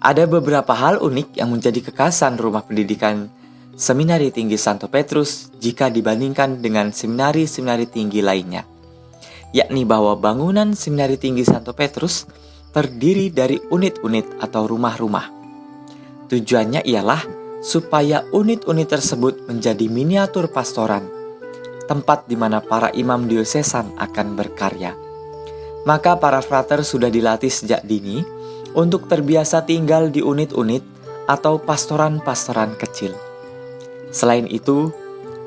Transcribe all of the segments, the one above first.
Ada beberapa hal unik yang menjadi kekhasan rumah pendidikan Seminari Tinggi Santo Petrus jika dibandingkan dengan seminari-seminari tinggi lainnya, yakni bahwa bangunan Seminari Tinggi Santo Petrus terdiri dari unit-unit atau rumah-rumah. Tujuannya ialah supaya unit-unit tersebut menjadi miniatur pastoran, tempat di mana para imam diosesan akan berkarya. Maka para frater sudah dilatih sejak dini untuk terbiasa tinggal di unit-unit atau pastoran-pastoran kecil. Selain itu,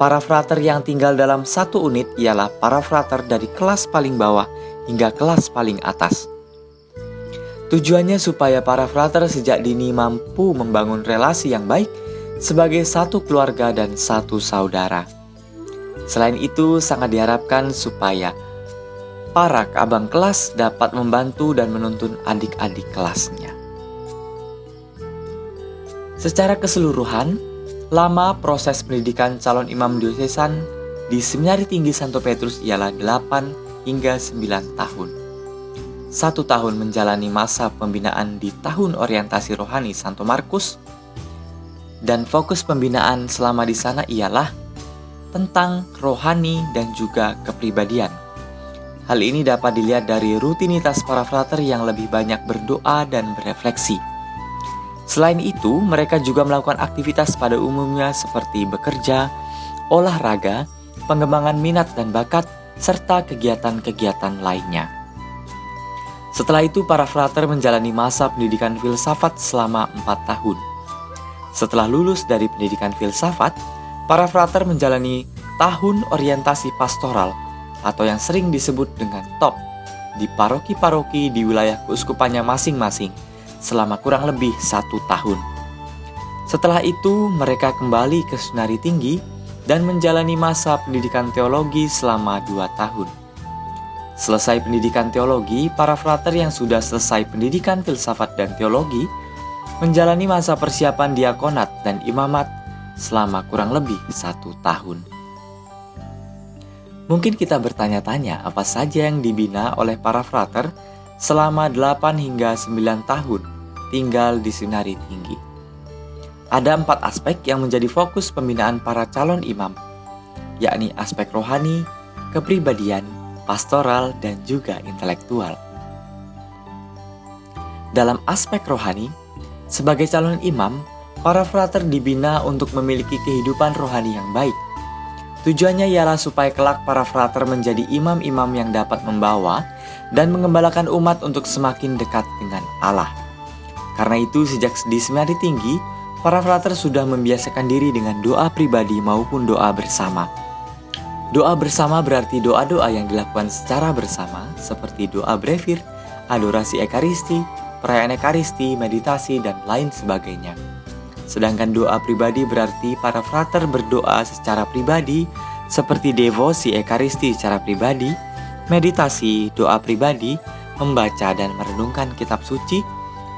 para frater yang tinggal dalam satu unit ialah para frater dari kelas paling bawah hingga kelas paling atas. Tujuannya supaya para frater sejak dini mampu membangun relasi yang baik sebagai satu keluarga dan satu saudara. Selain itu, sangat diharapkan supaya para abang kelas dapat membantu dan menuntun adik-adik kelasnya. Secara keseluruhan, lama proses pendidikan calon imam diosesan di Seminari Tinggi Santo Petrus ialah 8 hingga 9 tahun. 1 tahun menjalani masa pembinaan di Tahun Orientasi Rohani Santo Markus, dan fokus pembinaan selama di sana ialah tentang rohani dan juga kepribadian. Hal ini dapat dilihat dari rutinitas para frater yang lebih banyak berdoa dan berefleksi. Selain itu, mereka juga melakukan aktivitas pada umumnya seperti bekerja, olahraga, pengembangan minat dan bakat, serta kegiatan-kegiatan lainnya. Setelah itu, para frater menjalani masa pendidikan filsafat selama 4 tahun. Setelah lulus dari pendidikan filsafat, para frater menjalani tahun orientasi pastoral atau yang sering disebut dengan TOP di paroki-paroki di wilayah keuskupannya masing-masing selama kurang lebih 1 tahun. Setelah itu, mereka kembali ke Seminari Tinggi dan menjalani masa pendidikan teologi selama 2 tahun. Selesai pendidikan teologi, para frater yang sudah selesai pendidikan filsafat dan teologi menjalani masa persiapan diakonat dan imamat selama kurang lebih 1 tahun. Mungkin kita bertanya-tanya apa saja yang dibina oleh para frater selama 8 hingga 9 tahun tinggal di Seminari Tinggi. Ada 4 aspek yang menjadi fokus pembinaan para calon imam, yakni aspek rohani, kepribadian, pastoral, dan juga intelektual. Dalam aspek rohani, sebagai calon imam, para frater dibina untuk memiliki kehidupan rohani yang baik. Tujuannya ialah supaya kelak para frater menjadi imam-imam yang dapat membawa dan mengembalakan umat untuk semakin dekat dengan Allah. Karena itu, sejak di Seminari Tinggi, para frater sudah membiasakan diri dengan doa pribadi maupun doa bersama. Doa bersama berarti doa-doa yang dilakukan secara bersama, seperti doa brevir, adorasi ekaristi, perayaan ekaristi, meditasi, dan lain sebagainya. Sedangkan doa pribadi berarti para frater berdoa secara pribadi, seperti devosi ekaristi secara pribadi, meditasi, doa pribadi, membaca dan merenungkan kitab suci,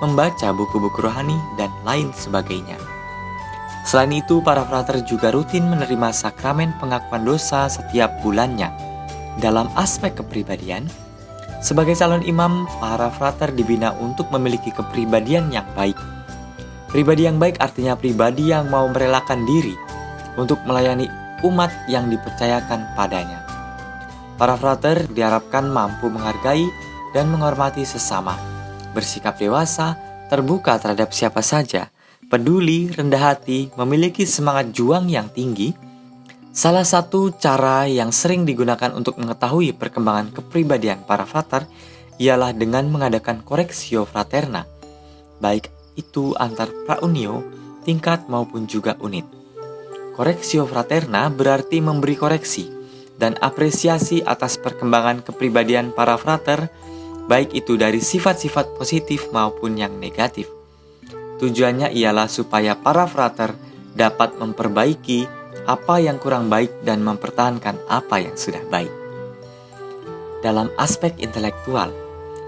membaca buku-buku rohani, dan lain sebagainya. Selain itu, para frater juga rutin menerima sakramen pengakuan dosa setiap bulannya. Dalam aspek kepribadian, sebagai calon imam, para frater dibina untuk memiliki kepribadian yang baik. Pribadi yang baik artinya pribadi yang mau merelakan diri untuk melayani umat yang dipercayakan padanya. Para frater diharapkan mampu menghargai dan menghormati sesama, bersikap dewasa, terbuka terhadap siapa saja, peduli, rendah hati, memiliki semangat juang yang tinggi. Salah satu cara yang sering digunakan untuk mengetahui perkembangan kepribadian para frater ialah dengan mengadakan koreksio fraterna, baik itu antar praunio, tingkat maupun juga unit. Koreksio fraterna berarti memberi koreksi dan apresiasi atas perkembangan kepribadian para frater, baik itu dari sifat-sifat positif maupun yang negatif. Tujuannya ialah supaya para frater dapat memperbaiki apa yang kurang baik dan mempertahankan apa yang sudah baik. Dalam aspek intelektual,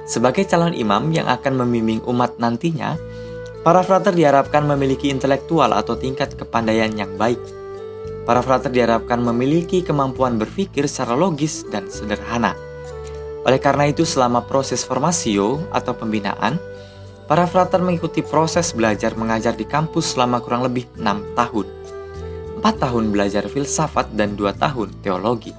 sebagai calon imam yang akan membimbing umat nantinya, para frater diharapkan memiliki intelektual atau tingkat kepandaian yang baik. Para frater diharapkan memiliki kemampuan berpikir secara logis dan sederhana. Oleh karena itu, selama proses formasio atau pembinaan, Para frater mengikuti proses belajar mengajar di kampus selama kurang lebih 6 tahun. 4 tahun belajar filsafat dan 2 tahun teologi.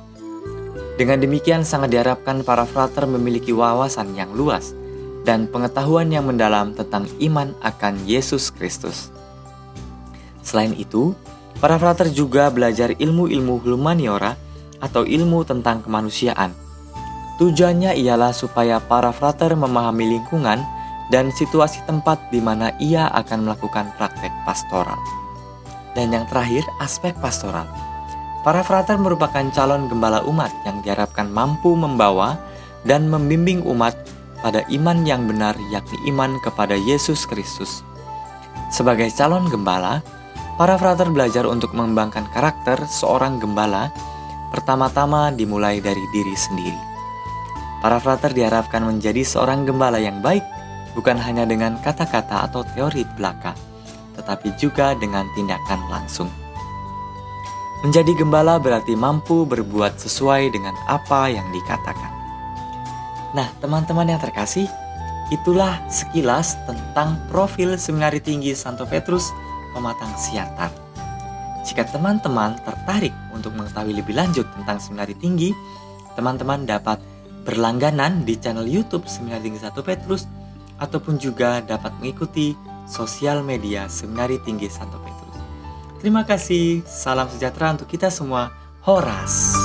Dengan demikian sangat diharapkan para frater memiliki wawasan yang luas dan pengetahuan yang mendalam tentang iman akan Yesus Kristus. Selain itu, para frater juga belajar ilmu-ilmu humaniora atau ilmu tentang kemanusiaan. Tujuannya ialah supaya para frater memahami lingkungan dan situasi tempat di mana ia akan melakukan praktek pastoral. Dan yang terakhir, aspek pastoral. Para frater merupakan calon gembala umat yang diharapkan mampu membawa dan membimbing umat pada iman yang benar, yakni iman kepada Yesus Kristus. Sebagai calon gembala, para frater belajar untuk mengembangkan karakter seorang gembala, pertama-tama dimulai dari diri sendiri. Para frater diharapkan menjadi seorang gembala yang baik, bukan hanya dengan kata-kata atau teori belaka, tetapi juga dengan tindakan langsung. Menjadi gembala berarti mampu berbuat sesuai dengan apa yang dikatakan. Nah, teman-teman yang terkasih, itulah sekilas tentang profil Seminari Tinggi Santo Petrus Pematang Siantar. Jika teman-teman tertarik untuk mengetahui lebih lanjut tentang Seminari Tinggi, teman-teman dapat berlangganan di channel YouTube Seminari Tinggi Santo Petrus ataupun juga dapat mengikuti sosial media Seminari Tinggi Santo Petrus. Terima kasih, salam sejahtera untuk kita semua. Horas.